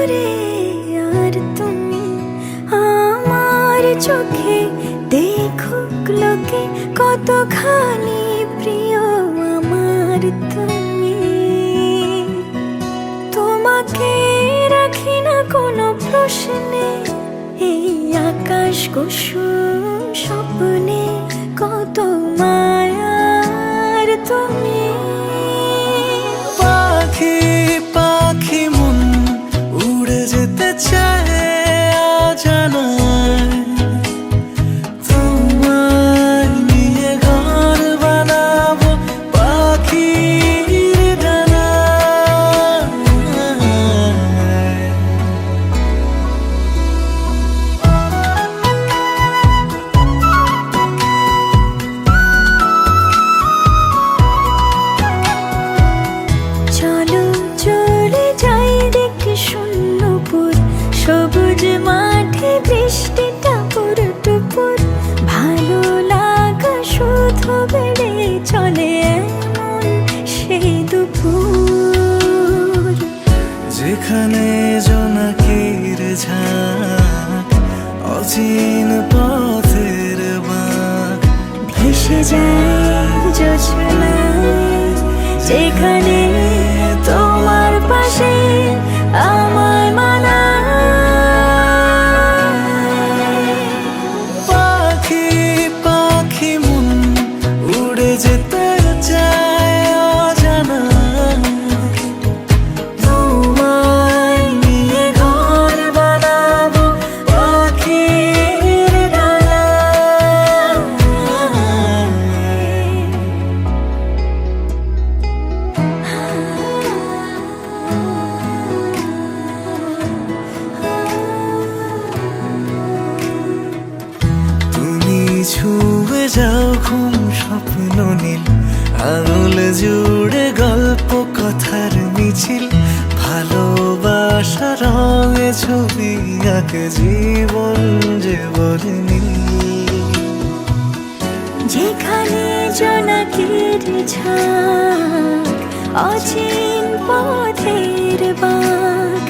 দূরে আর তুমি আমার চোখে দেখুক লোকে কতখানি প্রিয় আমার তুমি। তোমাকে রাখি না কোনো প্রশ্নে, এই আকাশ কুসুম স্বপ্নে কত মায়ার তুমি। পাখি পাখি মন উড়ে যেতে চায় অজানায়, তোমায় নিয়ে ঘর বানাবো পাখির ডানায়। চলো চলে যাই দেখে শূন্যপুর, সবুজ মাঠে বৃষ্টিটা পুরো টুপুর। ভালো লাগা শুধু বেড়ে চলে এমন সেই দুপুর, যেখানে জোনাকির ঝাঁক অচিন পথের বাঁক ভেসে যায় জোছনায়, যেখানে তোমার পাশে আমার মানায়। পাখি পাখি মন উড়ে যেতে চায় অজানায়, তোমায় নিয়ে ঘর বানাবো পাখির ডানায়। তুমি ছুঁয়ে যাও ঘুম স্বপ্ন নীল, আঙুল জুড়ে গল্প কথার মিছিল। ভালোবাসা রঙে ছবি আঁকে জীবন যে বলে নীল। যেখানে জোনাকির ঝাঁক অচিন পথের বাঁক,